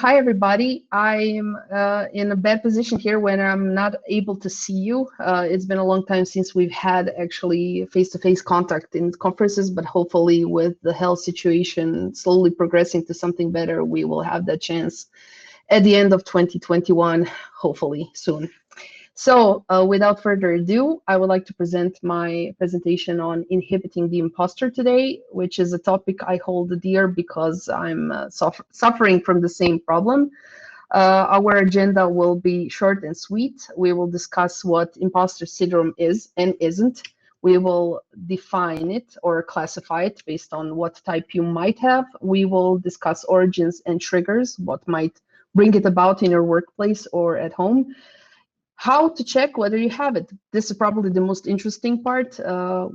hi everybody. I'm in a bad position here when I'm not able to see you. It's been a long time since we've had actually face-to-face contact in conferences, but hopefully with the health situation slowly progressing to something better, we will have that chance at the end of 2021, hopefully soon. So without further ado, I would like to present my presentation on inhibiting the imposter today, which is a topic I hold dear because I'm suffering from the same problem. Our agenda will be short and sweet. We will discuss what imposter syndrome is and isn't. We will define it or classify it based on what type you might have. We will discuss origins and triggers, what might bring it about in your workplace or at home. How to check whether you have it. This is probably the most interesting part,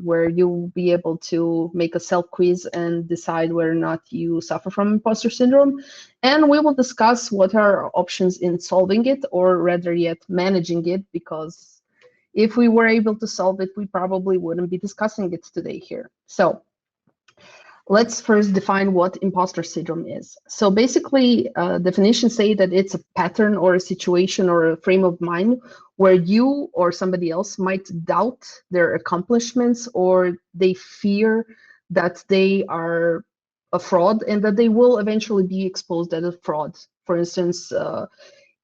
where you'll be able to make a self-quiz and decide whether or not you suffer from imposter syndrome. And we will discuss what are our options in solving it, or rather yet managing it, because if we were able to solve it, we probably wouldn't be discussing it today here. So let's first define what imposter syndrome is. So basically, definitions say that it's a pattern or a situation or a frame of mind where you or somebody else might doubt their accomplishments, or they fear that they are a fraud and that they will eventually be exposed as a fraud. For instance,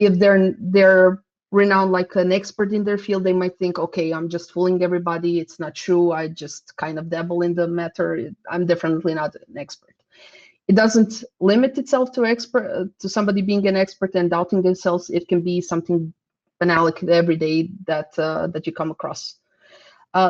if they're renowned like an expert in their field, they might think, okay, I'm just fooling everybody. It's not true. I just kind of dabble in the matter. I'm definitely not an expert. It doesn't limit itself to somebody being an expert and doubting themselves. It can be something banal like every day that you come across.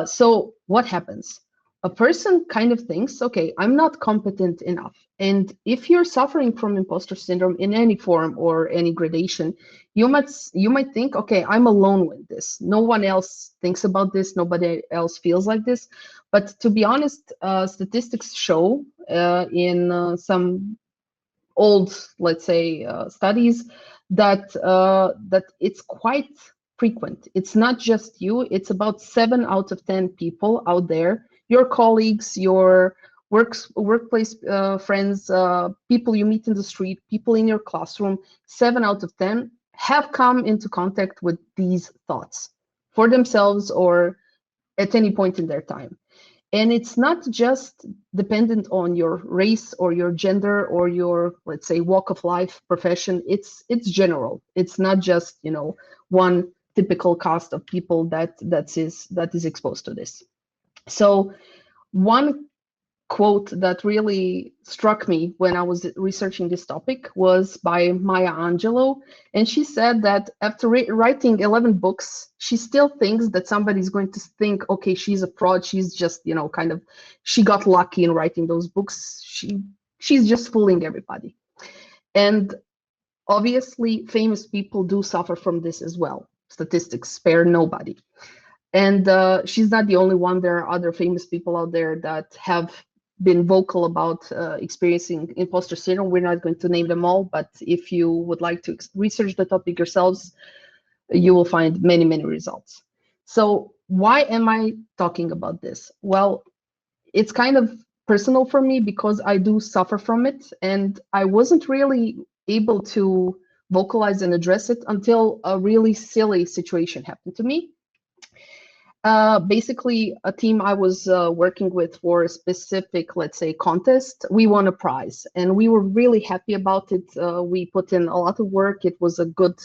So what happens? A person kind of thinks, okay, I'm not competent enough. And if you're suffering from imposter syndrome in any form or any gradation, you might think, okay, I'm alone with this. No one else thinks about this. Nobody else feels like this. But to be honest, statistics show in some old, let's say, studies that that it's quite frequent. It's not just you. It's about 7 out of 10 people out there, your colleagues, your workplace friends, people you meet in the street, people in your classroom. 7 out of 10 have come into contact with these thoughts for themselves or at any point in their time. And it's not just dependent on your race or your gender or your, let's say, walk of life, profession. It's general. It's not just, you know, one typical cast of people that is exposed to this. So one quote that really struck me when I was researching this topic was by Maya Angelou. And she said that after writing 11 books, she still thinks that somebody's going to think, okay, she's a fraud. She's just, you know, kind of, she got lucky in writing those books. She's just fooling everybody. And obviously, famous people do suffer from this as well. Statistics spare nobody. And she's not the only one. There are other famous people out there that have been vocal about experiencing imposter syndrome. We're not going to name them all, but if you would like to research the topic yourselves, you will find many, many results. So why am I talking about this? Well, it's kind of personal for me because I do suffer from it, and I wasn't really able to vocalize and address it until a really silly situation happened to me. Basically, a team I was working with for a specific, let's say, contest, we won a prize, and we were really happy about it. We put in a lot of work. It was a good,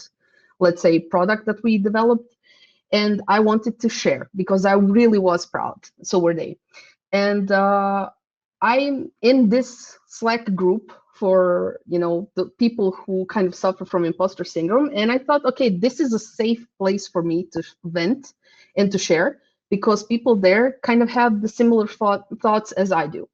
let's say, product that we developed, and I wanted to share because I really was proud. So were they. And I'm in this Slack group for, you know, the people who kind of suffer from imposter syndrome. And I thought, okay, this is a safe place for me to vent and to share, because people there kind of have the similar thoughts as I do.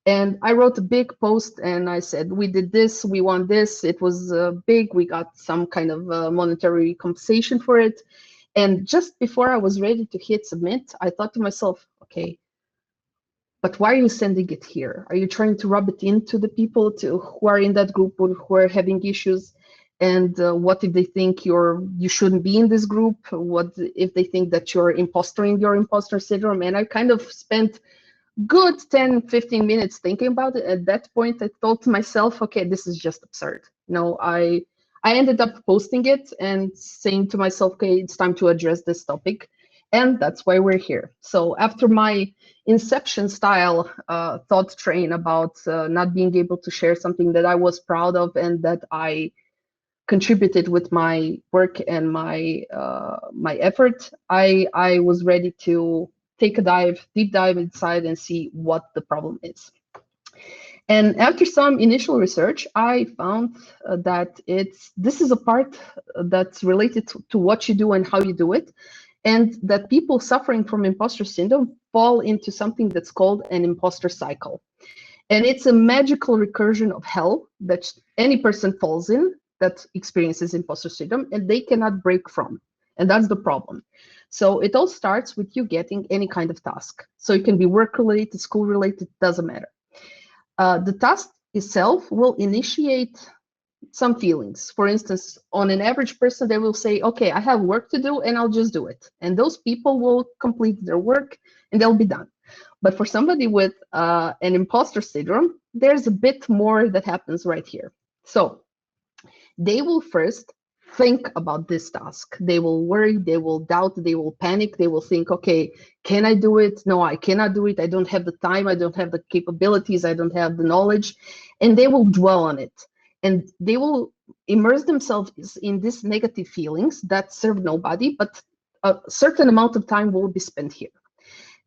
And I wrote a big post and I said, we did this, we won this, it was big, we got some kind of monetary compensation for it. And just before I was ready to hit submit, I thought to myself, okay, but why are you sending it here? Are you trying to rub it into the people who are in that group or who are having issues? And what if they think you shouldn't be in this group? What if they think that you're impostering your imposter syndrome? And I kind of spent good 10, 15 minutes thinking about it. At that point, I thought to myself, okay, this is just absurd. I ended up posting it and saying to myself, okay, it's time to address this topic. And that's why we're here. So after my inception style thought train about not being able to share something that I was proud of and that I contributed with my work and my effort, I was ready to take a deep dive inside and see what the problem is. And after some initial research, I found that this is a part that's related to what you do and how you do it, and that people suffering from imposter syndrome fall into something that's called an imposter cycle. And it's a magical recursion of hell that any person falls in that experiences imposter syndrome, and they cannot break from. And that's the problem. So it all starts with you getting any kind of task. So it can be work related, school related, doesn't matter. The task itself will initiate some feelings. For instance, on an average person, they will say, okay, I have work to do and I'll just do it. And those people will complete their work and they'll be done. But for somebody with an imposter syndrome, there's a bit more that happens right here. So they will first think about this task. They will worry, they will doubt, they will panic, they will think, okay, can I do it? No, I cannot do it. I don't have the time, I don't have the capabilities, I don't have the knowledge. And they will dwell on it. And they will immerse themselves in these negative feelings that serve nobody, but a certain amount of time will be spent here.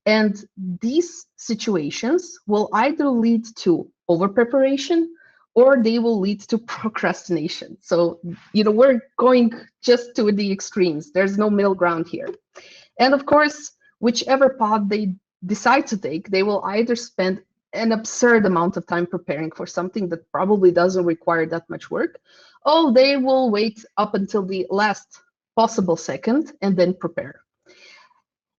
And these situations will either lead to over preparation or they will lead to procrastination. So, we're going just to the extremes. There's no middle ground here. And of course, whichever path they decide to take, they will either spend an absurd amount of time preparing for something that probably doesn't require that much work, or they will wait up until the last possible second and then prepare.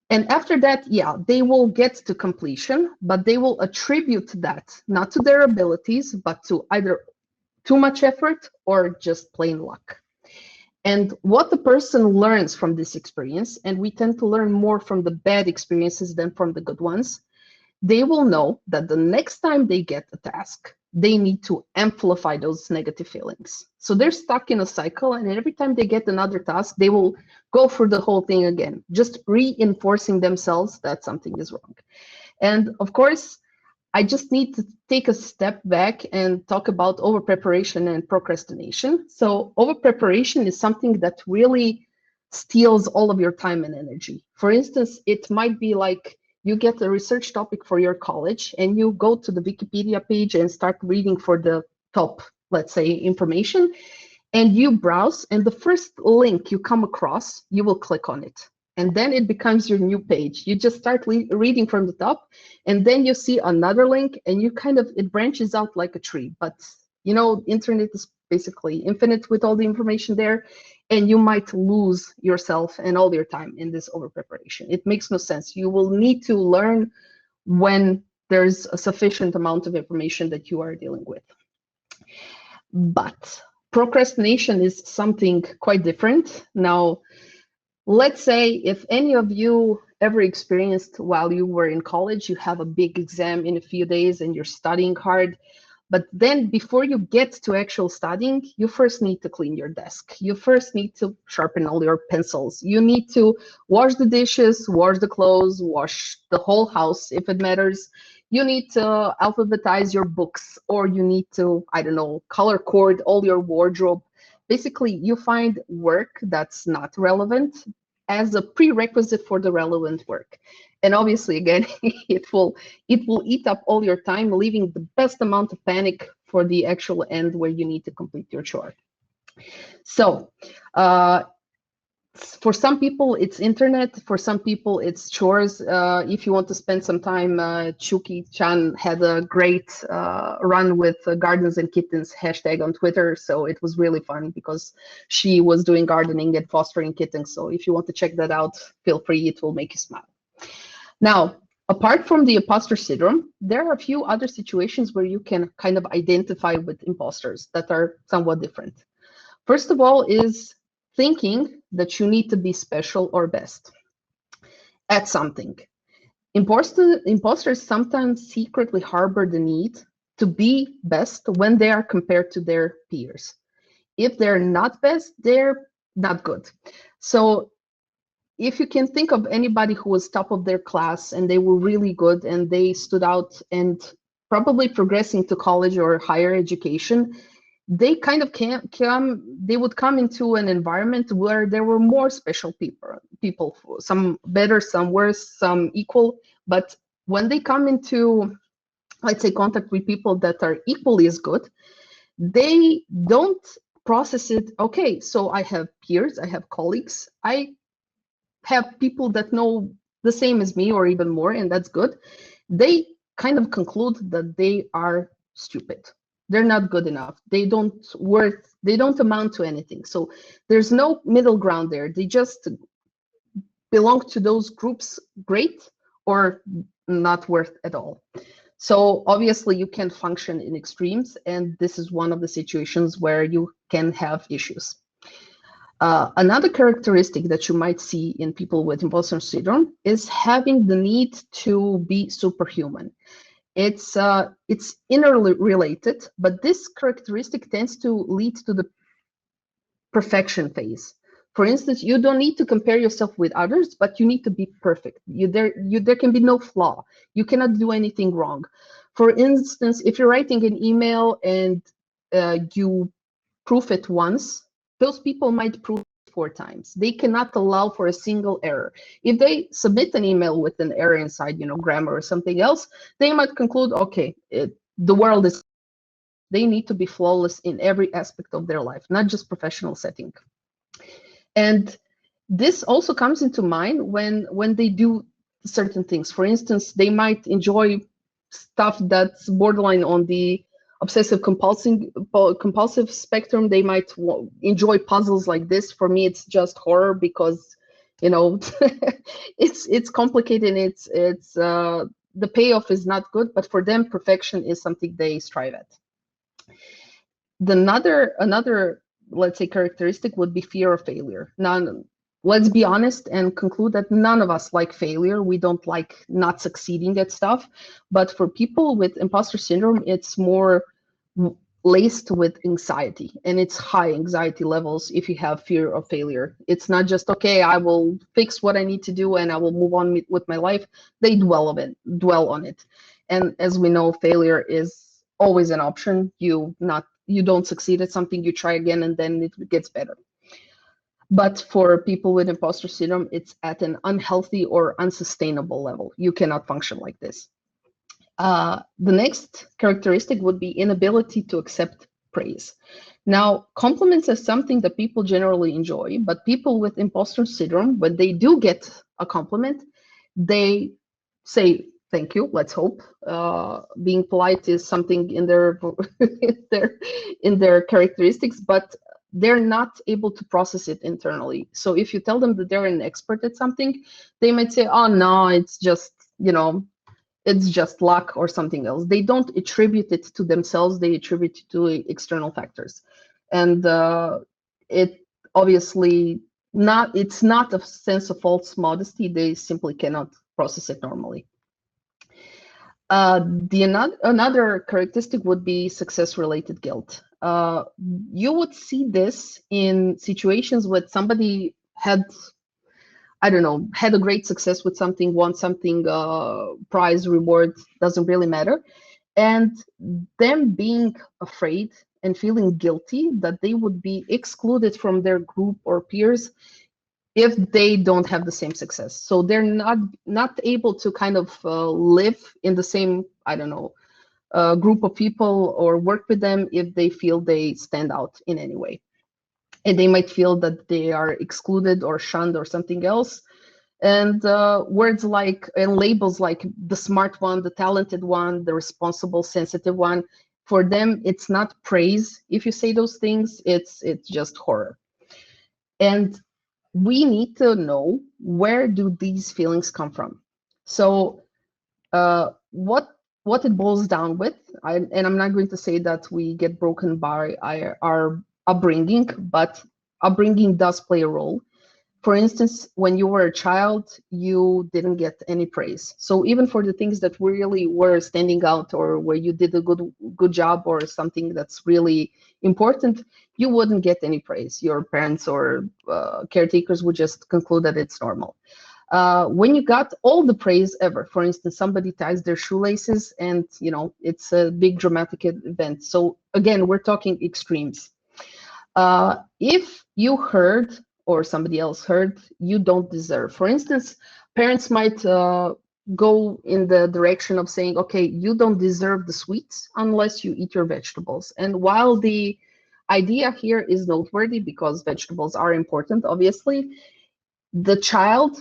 And after that, yeah, they will get to completion, but they will attribute that not to their abilities, but to either too much effort or just plain luck. And what the person learns from this experience, and we tend to learn more from the bad experiences than from the good ones, they will know that the next time they get a task, they need to amplify those negative feelings. So they're stuck in a cycle, and every time they get another task, they will go through the whole thing again, just reinforcing themselves that something is wrong. And of course, I just need to take a step back and talk about over preparation and procrastination. So over preparation is something that really steals all of your time and energy. For instance, it might be like you get a research topic for your college and you go to the Wikipedia page and start reading for the top, let's say, information, and you browse, and the first link you come across, you will click on it. And then it becomes your new page. You just start reading from the top, and then you see another link, and it branches out like a tree. But internet is basically infinite with all the information there, and you might lose yourself and all your time in this over preparation. It makes no sense. You will need to learn when there's a sufficient amount of information that you are dealing with. But procrastination is something quite different. Now, let's say if any of you ever experienced while you were in college, you have a big exam in a few days and you're studying hard. But then before you get to actual studying, you first need to clean your desk. You first need to sharpen all your pencils. You need to wash the dishes, wash the clothes, wash the whole house if it matters. You need to alphabetize your books, or you need to, I don't know, color code all your wardrobe. Basically, you find work that's not relevant as a prerequisite for the relevant work. And obviously, again, it will eat up all your time, leaving the best amount of panic for the actual end where you need to complete your chore. So for some people, it's internet. For some people, it's chores. If you want to spend some time, Chuki-chan had a great run with Gardens and Kittens hashtag on Twitter. So it was really fun because she was doing gardening and fostering kittens. So if you want to check that out, feel free. It will make you smile. Now, apart from the imposter syndrome, there are a few other situations where you can kind of identify with imposters that are somewhat different. First of all is thinking that you need to be special or best at something. Imposters sometimes secretly harbor the need to be best when they are compared to their peers. If they're not best, they're not good. So if you can think of anybody who was top of their class and they were really good and they stood out and probably progressing to college or higher education, they kind of they would come into an environment where there were more special people, some better, some worse, some equal. But when they come into, let's say, contact with people that are equally as good, they don't process it. Okay, so I have peers, I have colleagues, I have people that know the same as me or even more, and that's good. They kind of conclude that they are stupid. They're not good enough. They don't amount to anything. So there's no middle ground there. They just belong to those groups, great, or not worth at all. So obviously you can function in extremes, and this is one of the situations where you can have issues. Another characteristic that you might see in people with imposter syndrome is having the need to be superhuman. It's interrelated, but this characteristic tends to lead to the perfection phase. For instance, you don't need to compare yourself with others, but you need to be perfect. There can be no flaw. You cannot do anything wrong. For instance, if you're writing an email and you proof it once, those people might proof it 4 times. They cannot allow for a single error. If they submit an email with an error inside, grammar or something else, they might conclude, okay, the world is. They need to be flawless in every aspect of their life, not just professional setting. And this also comes into mind when they do certain things. For instance, they might enjoy stuff that's borderline on the obsessive compulsive spectrum. They might enjoy puzzles like this. For me, it's just horror because it's complicated. It's the payoff is not good, but for them, perfection is something they strive at. Another, let's say, characteristic would be fear of failure. Now, let's be honest and conclude that none of us like failure. We don't like not succeeding at stuff. But for people with imposter syndrome, it's more laced with anxiety, and it's high anxiety levels if you have fear of failure. It's not just, okay, I will fix what I need to do and I will move on with my life. They dwell on it. And as we know, failure is always an option. You don't succeed at something, you try again, and then it gets better. But for people with imposter syndrome, it's at an unhealthy or unsustainable level. You cannot function like this. The next characteristic would be inability to accept praise. Now, compliments are something that people generally enjoy, but people with imposter syndrome, when they do get a compliment, they say, thank you, let's hope. Being polite is something in their in their characteristics, but they're not able to process it internally. So if you tell them that they're an expert at something, they might say, oh no, it's just, it's just luck or something else. They don't attribute it to themselves, they attribute it to external factors. And it obviously it's not a sense of modesty, they simply cannot process it normally. Another characteristic would be success-related guilt. You would see this in situations where somebody had, I don't know, had a great success with something, won something, prize, reward, doesn't really matter. And them being afraid and feeling guilty that they would be excluded from their group or peers if they don't have the same success. So they're not able to kind of live in the same, I don't know, group of people or work with them if they feel they stand out in any way. And they might feel that they are excluded or shunned or something else. And words like, and labels like the smart one, the talented one, the responsible, sensitive one, for them, it's not praise. If you say those things, it's just horror. And we need to know, where do these feelings come from? So what it boils down with, and I'm not going to say that we get broken by our upbringing, but upbringing does play a role. For instance, when you were a child, you didn't get any praise. So even for the things that really were standing out, or where you did a good job, or something that's really important, you wouldn't get any praise. Your parents or caretakers would just conclude that it's normal. When you got all the praise ever, for instance, somebody ties their shoelaces, and it's a big dramatic event. So again, we're talking extremes. If you heard, or somebody else heard, you don't deserve. For instance, parents might go in the direction of saying, okay, you don't deserve the sweets unless you eat your vegetables. And while the idea here is noteworthy because vegetables are important, obviously, the child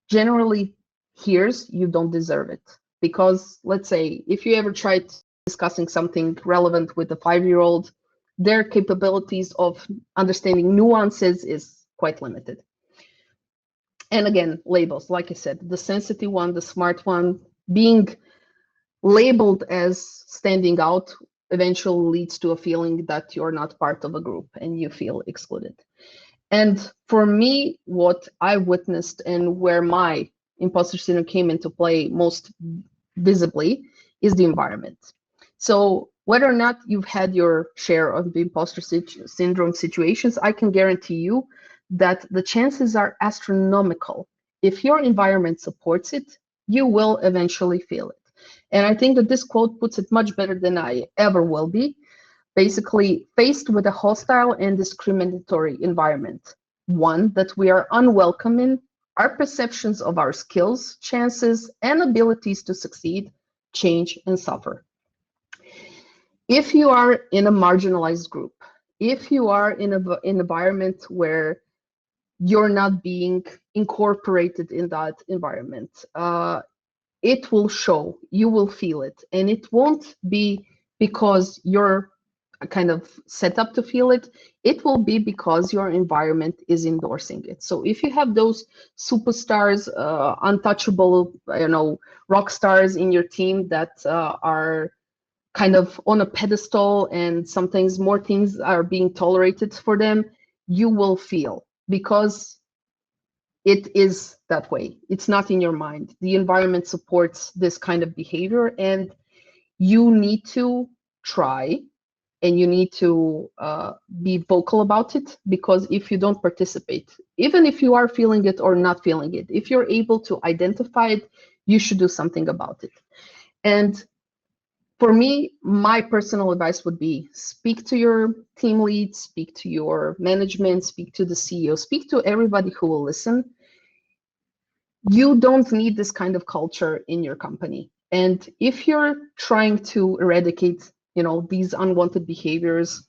generally hears you don't deserve it. Because let's say if you ever tried discussing something relevant with a 5-year-old, their capabilities of understanding nuances is quite limited. And again, labels, like I said, the sensitive one, the smart one, being labeled as standing out eventually leads to a feeling that you're not part of a group and you feel excluded. And for me, what I witnessed and where my imposter syndrome came into play most visibly is the environment. So whether or not you've had your share of the imposter syndrome situations, I can guarantee you that the chances are astronomical. If your environment supports it, you will eventually feel it. And I think that this quote puts it much better than I ever will be. Basically, faced with a hostile and discriminatory environment, one that we are unwelcome in, our perceptions of our skills, chances, and abilities to succeed change and suffer. If you are in a marginalized group, if you are in an environment where you're not being incorporated in that environment, it will show, you will feel it, and it won't be because you're kind of set up to feel it. It will be because your environment is endorsing it. So if you have those superstars, untouchable, rock stars in your team that are kind of on a pedestal, and sometimes more things are being tolerated for them, you will feel, because it is that way. It's not in your mind. The environment supports this kind of behavior, and you need to try, and you need to be vocal about it, because if you don't participate, even if you are feeling it or not feeling it, if you're able to identify it, you should do something about it. And for me, my personal advice would be speak to your team lead, speak to your management, speak to the CEO, speak to everybody who will listen. You don't need this kind of culture in your company. And if you're trying to eradicate, these unwanted behaviors,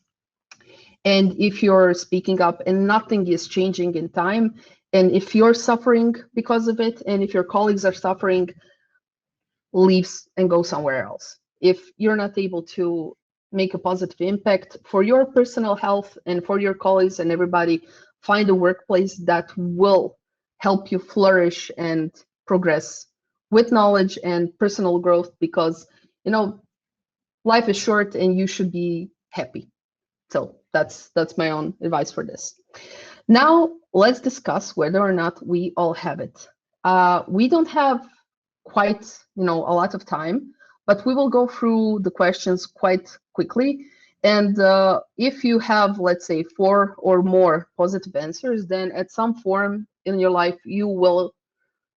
and if you're speaking up and nothing is changing in time, and if you're suffering because of it, and if your colleagues are suffering, leave and go somewhere else. If you're not able to make a positive impact for your personal health and for your colleagues and everybody, find a workplace that will help you flourish and progress with knowledge and personal growth, because life is short and you should be happy. So that's my own advice for this. Now let's discuss whether or not we all have it. We don't have quite a lot of time, but we will go through the questions quite quickly. And if you have, let's say, 4 or more positive answers, then at some form in your life you will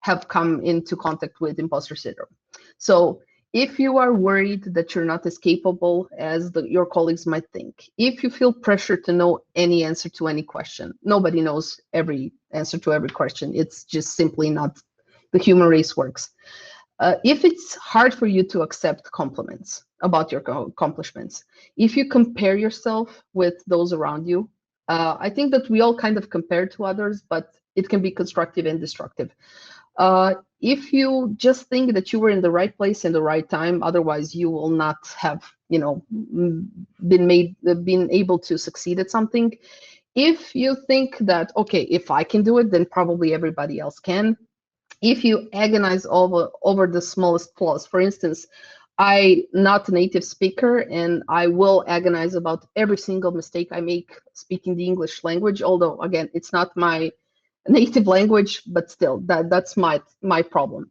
have come into contact with imposter syndrome. So if you are worried that you're not as capable as your colleagues might think, if you feel pressure to know any answer to any question, nobody knows every answer to every question. It's just simply not the human race works. If it's hard for you to accept compliments about your accomplishments, if you compare yourself with those around you, I think that we all kind of compare to others, but it can be constructive and destructive. If you just think that you were in the right place in the right time, otherwise you will not have, been able to succeed at something. If you think that, okay, if I can do it, then probably everybody else can. If you agonize over the smallest flaws, for instance, I'm not a native speaker, and I will agonize about every single mistake I make speaking the English language, although, again, it's not my native language, but still, that's my problem.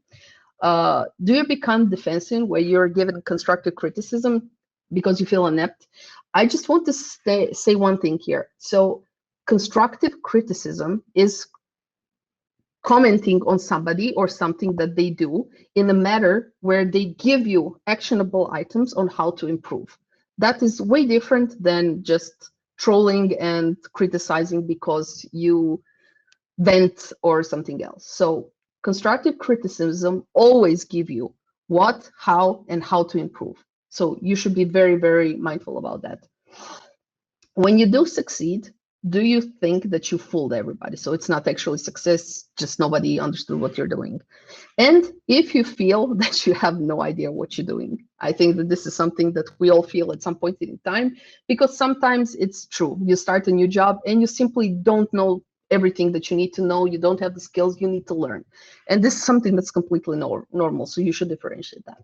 Do you become defensive where you're given constructive criticism because you feel inept? I just want to say one thing here. So constructive criticism is commenting on somebody or something that they do in a matter where they give you actionable items on how to improve. That is way different than just trolling and criticizing because you vent or something else. So constructive criticism always give you what, how, and how to improve. So you should be very, very mindful about that. When you do succeed, do you think that you fooled everybody? So it's not actually success, just nobody understood what you're doing. And if you feel that you have no idea what you're doing, I think that this is something that we all feel at some point in time, because sometimes it's true. You start a new job and you simply don't know everything that you need to know. You don't have the skills you need to learn. And this is something that's completely normal. So you should differentiate that.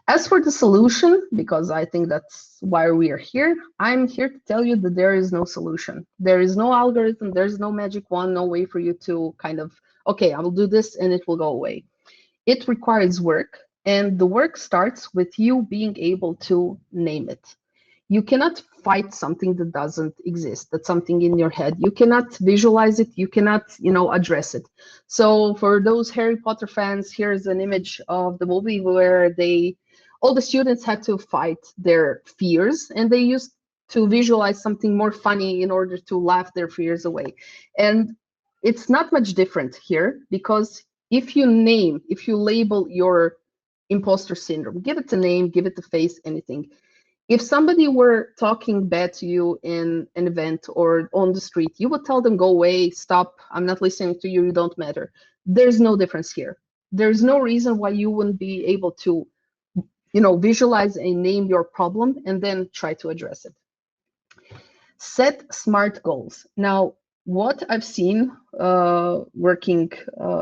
As for the solution, because I think that's why we are here, I'm here to tell you that there is no solution. There is no algorithm, there's no magic wand, no way for you to kind of, okay, I will do this and it will go away. It requires work, and the work starts with you being able to name it. You cannot fight something that doesn't exist, that's something in your head. You cannot visualize it, you cannot, address it. So for those Harry Potter fans, here's an image of the movie where all the students had to fight their fears, and they used to visualize something more funny in order to laugh their fears away. And it's not much different here, because if you label your imposter syndrome, give it a name, give it a face, anything. If somebody were talking bad to you in an event or on the street, you would tell them, go away, stop, I'm not listening to you, you don't matter. There's no difference here. There's no reason why you wouldn't be able to visualize and name your problem and then try to address it. Set smart goals. Now, what I've seen working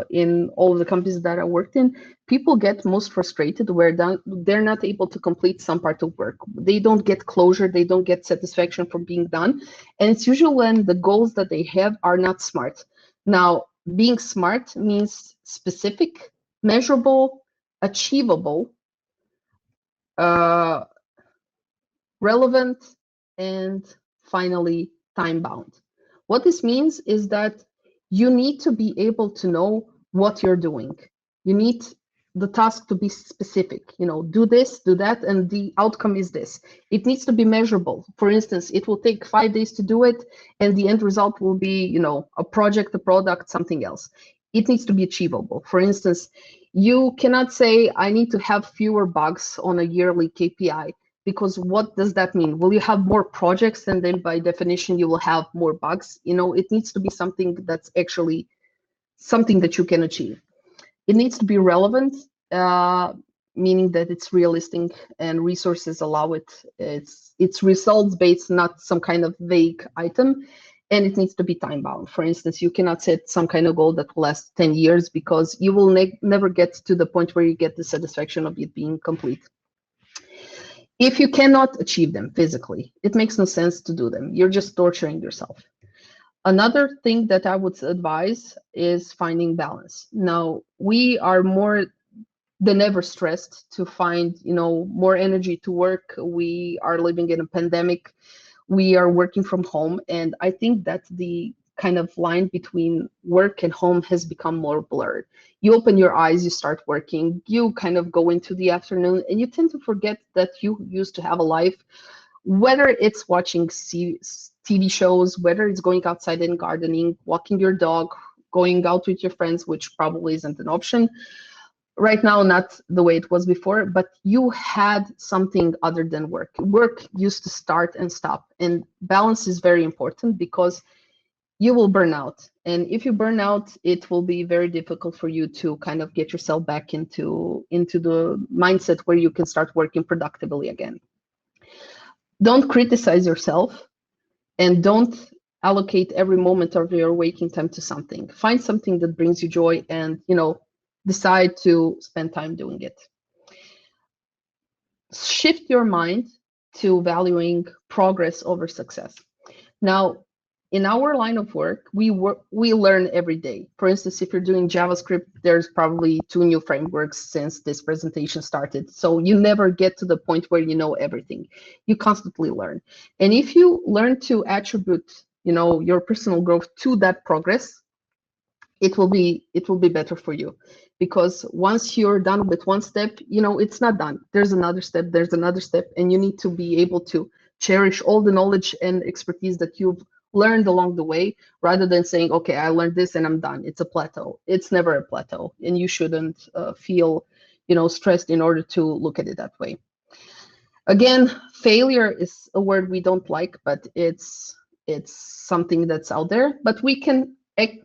in all of the companies that I worked in, people get most frustrated where they're not able to complete some part of work. They don't get closure, they don't get satisfaction from being done. And it's usually when the goals that they have are not smart. Now, being smart means specific, measurable, achievable, relevant, and finally time bound. What this means is that you need to be able to know what you're doing. You need the task to be specific, do this, do that, and the outcome is this. It needs to be measurable. For instance, it will take 5 days to do it, and the end result will be, a project, a product, something else. It needs to be achievable. For instance, you cannot say, I need to have fewer bugs on a yearly KPI, because what does that mean? Will you have more projects, and then by definition you will have more bugs? It needs to be something that's actually something that you can achieve. It needs to be relevant, meaning that it's realistic and resources allow it. It's results based, not some kind of vague item. And it needs to be time bound. For instance, you cannot set some kind of goal that will last 10 years, because you will never get to the point where you get the satisfaction of it being complete. If you cannot achieve them physically, it makes no sense to do them. You're just torturing yourself. Another thing that I would advise is finding balance. Now, we are more than ever stressed to find, more energy to work. We are living in a pandemic. We are working from home. And I think that the kind of line between work and home has become more blurred. You open your eyes, you start working, you kind of go into the afternoon, and you tend to forget that you used to have a life, whether it's watching TV shows, whether it's going outside and gardening, walking your dog, going out with your friends, which probably isn't an option right now, not the way it was before, but you had something other than work. Work used to start and stop, and balance is very important, because you will burn out. And if you burn out, it will be very difficult for you to kind of get yourself back into the mindset where you can start working productively again. Don't criticize yourself, and don't allocate every moment of your waking time to something. Find something that brings you joy, and decide to spend time doing it. Shift your mind to valuing progress over success. Now, in our line of work, we learn every day. For instance, if you're doing JavaScript, there's probably 2 new frameworks since this presentation started. So you never get to the point where you know everything. You constantly learn. And if you learn to attribute, your personal growth to that progress, it will be better for you. Because once you're done with one step, it's not done. There's another step, and you need to be able to cherish all the knowledge and expertise that you've learned along the way, rather than saying, okay, I learned this and I'm done. It's a plateau. It's never a plateau, and you shouldn't feel stressed in order to look at it that way. Again, failure is a word we don't like, but it's something that's out there. But we can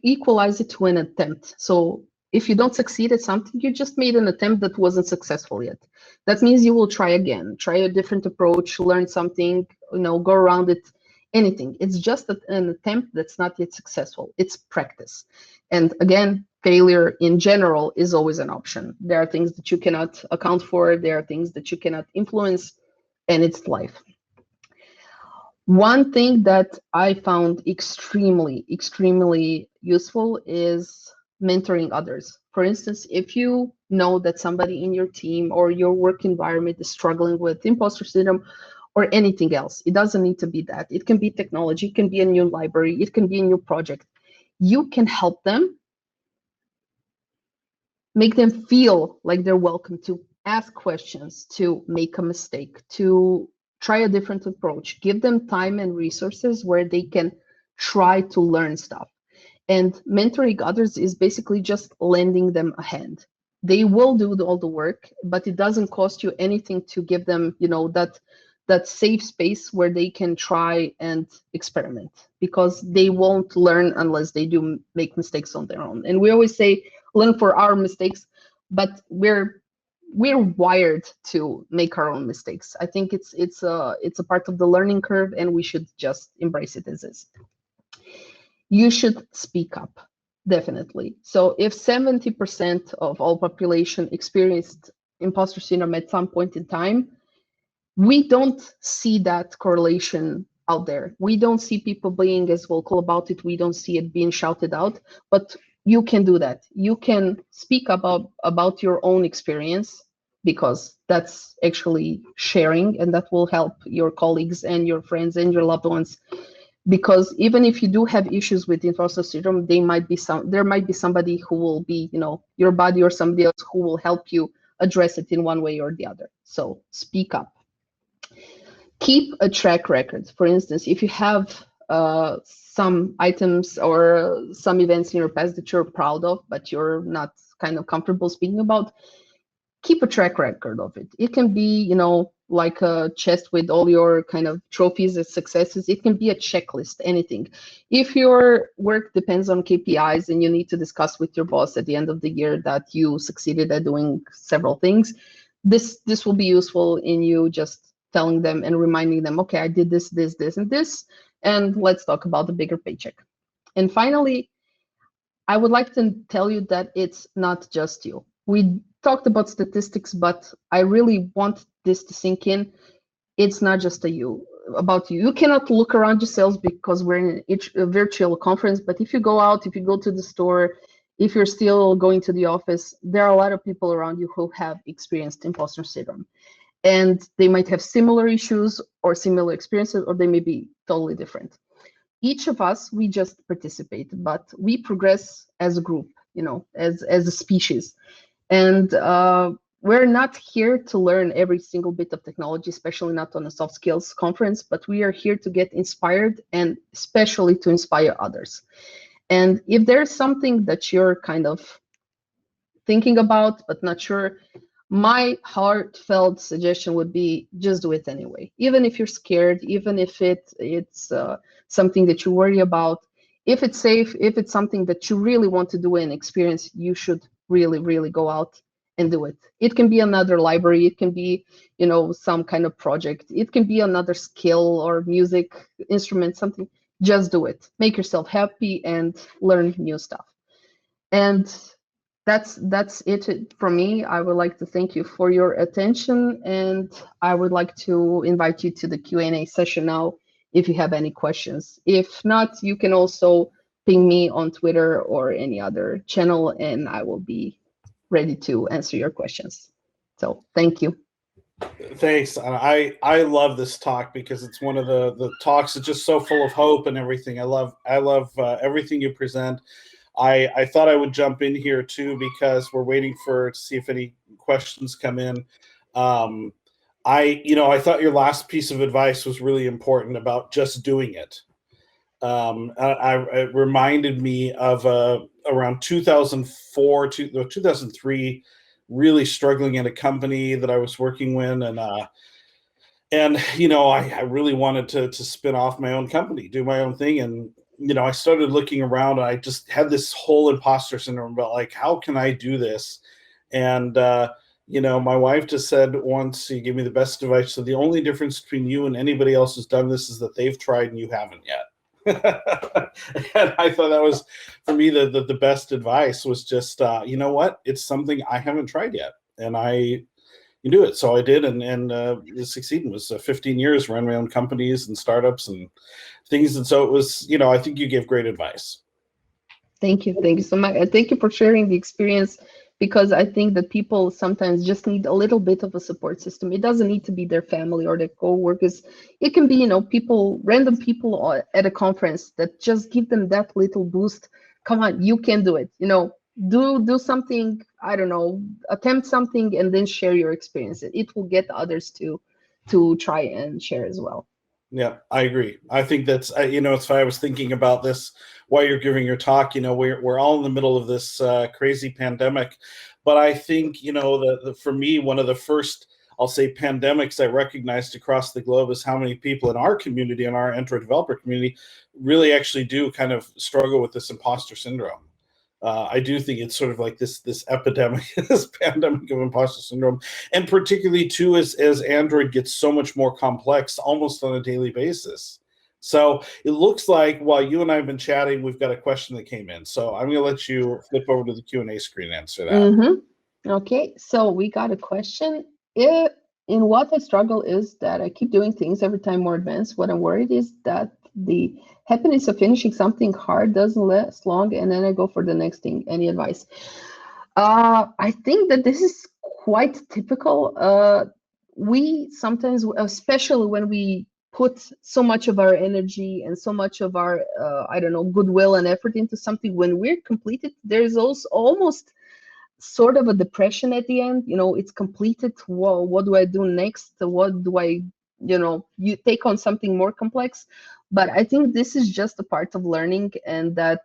equalize it to an attempt. So if you don't succeed at something, you just made an attempt that wasn't successful yet. That means you will try again, try a different approach, learn something, go around it, anything. It's just an attempt that's not yet successful. It's practice. And again, failure in general is always an option. There are things that you cannot account for. There are things that you cannot influence, and it's life. One thing that I found extremely, extremely useful is mentoring others. For instance, if you know that somebody in your team or your work environment is struggling with imposter syndrome or anything else, it doesn't need to be that. It can be technology, it can be a new library, it can be a new project. You can help them, make them feel like they're welcome to ask questions, to make a mistake, to try a different approach, give them time and resources where they can try to learn stuff. And mentoring others is basically just lending them a hand. They will do all the work, but it doesn't cost you anything to give them, that safe space where they can try and experiment, because they won't learn unless they do make mistakes on their own. And we always say, learn for our mistakes, but we're wired to make our own mistakes. I think it's a part of the learning curve, and we should just embrace it as is. You should speak up, definitely. So if 70% of all population experienced imposter syndrome at some point in time, we don't see that correlation out there. We don't see people being as vocal about it. We don't see it being shouted out, but you can do that. You can speak about your own experience, because that's actually sharing, and that will help your colleagues and your friends and your loved ones. Because even if you do have issues with imposter syndrome, there might be somebody who will be, your buddy or somebody else who will help you address it in one way or the other. So speak up. Keep a track record. For instance, if you have some items or some events in your past that you're proud of, but you're not kind of comfortable speaking about, keep a track record of it. It can be, like a chest with all your kind of trophies and successes. It can be a checklist, anything. If your work depends on KPIs and you need to discuss with your boss at the end of the year that you succeeded at doing several things, this will be useful in you just telling them and reminding them, okay, I did this, this, this, and this, and let's talk about the bigger paycheck. And finally, I would like to tell you that it's not just you. We talked about statistics, but I really want this to sink in. It's not just about you. You cannot look around yourselves because we're in a virtual conference, but if you go out, if you go to the store, if you're still going to the office, there are a lot of people around you who have experienced imposter syndrome. And they might have similar issues or similar experiences, or they may be totally different. Each of us, we just participate, but we progress as a group, as a species. And we're not here to learn every single bit of technology, especially not on a soft skills conference, but we are here to get inspired, and especially to inspire others. And if there's something that you're kind of thinking about but not sure, my heartfelt suggestion would be just do it anyway. Even if you're scared, even if it's something that you worry about, if it's safe, if it's something that you really want to do and experience, you should really, really go out and do it. It can be another library, it can be, some kind of project, it can be another skill or music instrument, something. Just do it. Make yourself happy and learn new stuff. And that's it from me. I would like to thank you for your attention, and I would like to invite you to the Q&A session now if you have any questions. If not, you can also ping me on Twitter or any other channel, and I will be ready to answer your questions. So thank you. Thanks. I love this talk because it's one of the talks that's just so full of hope and everything. I love everything you present. I thought I would jump in here too because we're waiting to see if any questions come in. I thought your last piece of advice was really important about just doing it. It reminded me of around 2004 to 2003, really struggling in a company that I was working with, and I really wanted to spin off my own company, do my own thing, and I started looking around, and I just had this whole imposter syndrome about like, how can I do this? And my wife just said once, she gave me the best advice. So the only difference between you and anybody else who's done this is that they've tried and you haven't yet. And I thought that was, for me, the best advice was just, you know what? It's something I haven't tried yet, and you do it. So I did, and it succeeded. It was 15 years, ran my own companies and startups and things. And so it was, I think you gave great advice. Thank you. Thank you so much. Thank you for sharing the experience, because I think that people sometimes just need a little bit of a support system. It doesn't need to be their family or their co-workers. It can be, random people at a conference that just give them that little boost. Come on, you can do it. Do something, I don't know, attempt something and then share your experience. It will get others to try and share as well. Yeah, I agree. I think that's, it's funny. I was thinking about this while you're giving your talk. We're all in the middle of this crazy pandemic, but I think, for me, one of the first, I'll say, pandemics I recognized across the globe is how many people in our community, in our Android developer community, really actually do kind of struggle with this imposter syndrome. I do think it's sort of like this epidemic, this pandemic of imposter syndrome, and particularly too as Android gets so much more complex, almost on a daily basis. So it looks like while you and I have been chatting, we've got a question that came in. So I'm going to let you flip over to the Q&A screen and answer that. Mm-hmm. Okay, so we got a question. In what I struggle is that I keep doing things every time more advanced. What I'm worried is that the happiness of finishing something hard doesn't last long, and then I go for the next thing. Any advice? I think that this is quite typical. We sometimes, especially when we put so much of our energy and so much of our, goodwill and effort into something, when we're completed, there's also almost sort of a depression at the end. It's completed. Well, what do I do next? What do I, you take on something more complex. But I think this is just a part of learning, and that,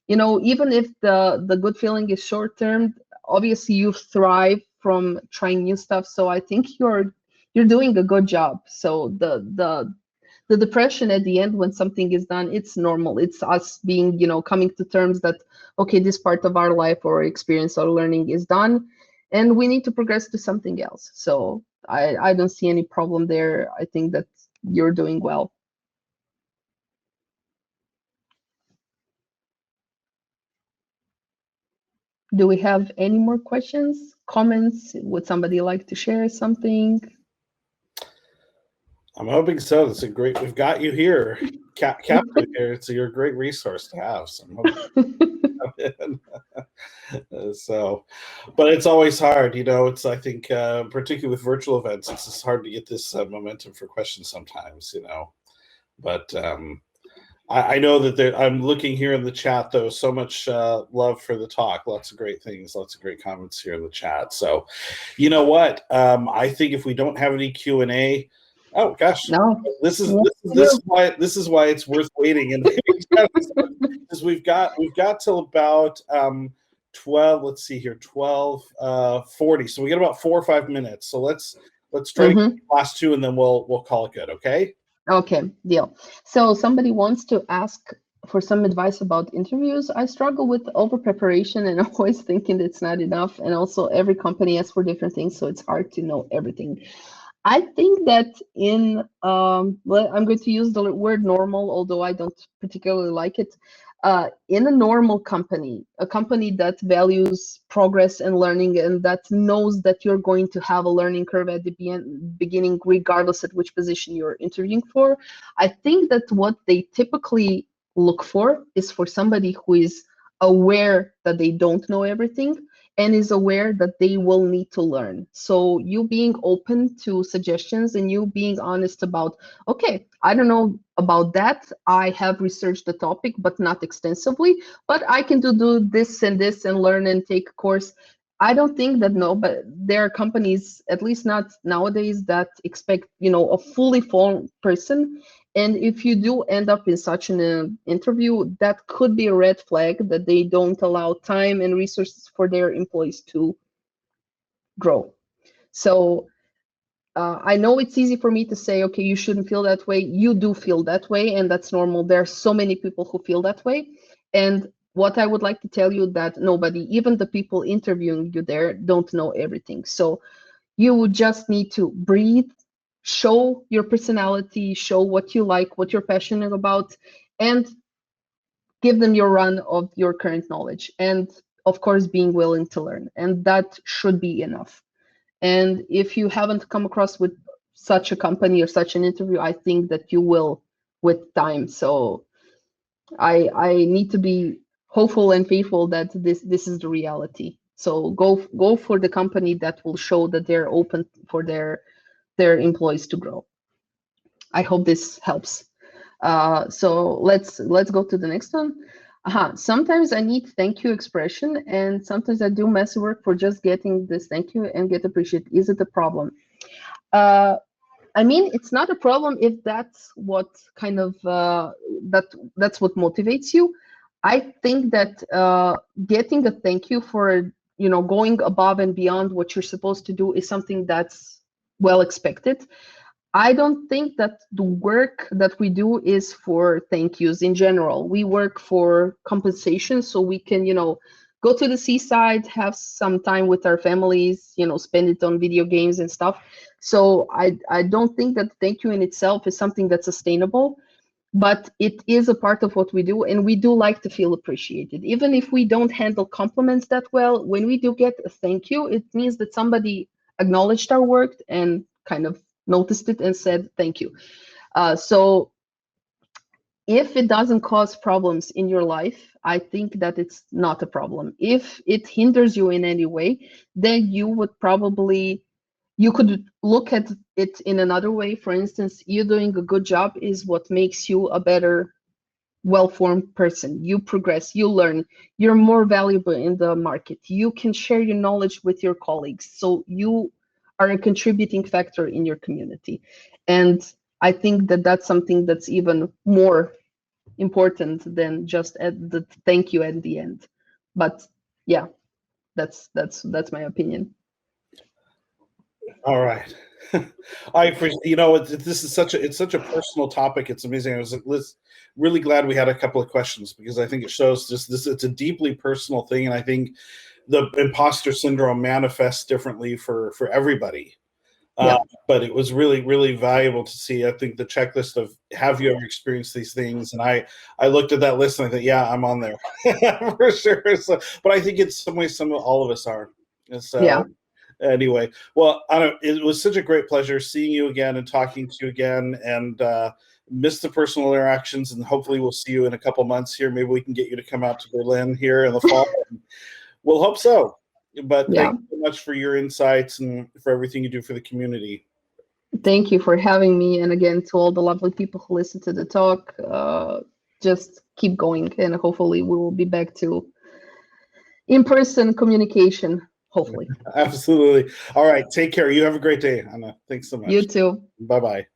even if the good feeling is short term, obviously you thrive from trying new stuff. So I think you're doing a good job. So the depression at the end when something is done, it's normal. It's us being, coming to terms that, okay, this part of our life or experience or learning is done, and we need to progress to something else. So I don't see any problem there. I think that you're doing well. Do we have any more questions, comments? Would somebody like to share something? I'm hoping so. That's we've got you here, Captain here. You're a great resource to have. So I'm hoping so, but it's always hard, I think, particularly with virtual events, it's just hard to get this momentum for questions sometimes, but I know that I'm looking here in the chat, though, so much love for the talk. Lots of great things, lots of great comments here in the chat. So, you know what? I think if we don't have any Q&A, oh gosh, no. This is why it's worth waiting. And because we've got till about 12. Let's see here, 12:40. So we got about 4 or 5 minutes. So let's try to get the last two, and then we'll call it good. Okay. Okay, deal. So somebody wants to ask for some advice about interviews. I struggle with over preparation and always thinking it's not enough. And also every company asks for different things, so it's hard to know everything. I think that well, I'm going to use the word normal, although I don't particularly like it. In a normal company, a company that values progress and learning, and that knows that you're going to have a learning curve at the beginning, regardless at which position you're interviewing for, I think that what they typically look for is for somebody who is aware that they don't know everything and is aware that they will need to learn. So you being open to suggestions and you being honest about, okay, I don't know about that. I have researched the topic, but not extensively, but I can do this and this and learn and take a course. I don't think that but there are companies, at least not nowadays, that expect, a fully formed person. And if you do end up in such an interview, that could be a red flag that they don't allow time and resources for their employees to grow. So I know it's easy for me to say, okay, you shouldn't feel that way. You do feel that way, and that's normal. There are so many people who feel that way. And what I would like to tell you that nobody, even the people interviewing you there, don't know everything. So you would just need to breathe, show your personality, show what you like, what you're passionate about, and give them your run of your current knowledge. And of course, being willing to learn. And that should be enough. And if you haven't come across with such a company or such an interview, I think that you will with time. So I need to be hopeful and faithful that this is the reality. So go for the company that will show that they're open for their employees to grow. I hope this helps. So let's go to the next one. Sometimes I need thank you expression, and sometimes I do messy work for just getting this thank you and get appreciated. Is it a problem? I mean, it's not a problem if that's what kind of that's what motivates you. I think that getting a thank you for going above and beyond what you're supposed to do is something that's well expected. I don't think that the work that we do is for thank yous in general. We work for compensation so we can, go to the seaside, have some time with our families, spend it on video games and stuff. So I don't think that thank you in itself is something that's sustainable, but it is a part of what we do, and we do like to feel appreciated. Even if we don't handle compliments that well, when we do get a thank you, it means that somebody acknowledged our work and kind of noticed it and said thank you. So if it doesn't cause problems in your life, I think that it's not a problem. If it hinders you in any way, then you could look at it in another way. For instance, you doing a good job is what makes you a better, well-formed person. You progress, you learn, you're more valuable in the market. You can share your knowledge with your colleagues. So you are a contributing factor in your community. And I think that that's something that's even more important than just at the thank you at the end. But yeah, that's my opinion. All right. I appreciate, this is such a personal topic. It's amazing. I was really glad we had a couple of questions because I think it shows it's a deeply personal thing. And I think the imposter syndrome manifests differently for everybody. Yeah. But it was really, really valuable to see. I think the checklist of have you ever experienced these things? And I looked at that list and I thought, yeah, I'm on there for sure. So, but I think in some ways, all of us are. And so, yeah. Anyway, well, it was such a great pleasure seeing you again and talking to you again, and miss the personal interactions. And hopefully, we'll see you in a couple months here. Maybe we can get you to come out to Berlin here in the fall. We'll hope so. But thank you so much for your insights and for everything you do for the community. Thank you for having me. And again, to all the lovely people who listen to the talk, just keep going. And hopefully we will be back to in-person communication, hopefully. Absolutely. All right. Take care. You have a great day, Anna. Thanks so much. You too. Bye-bye.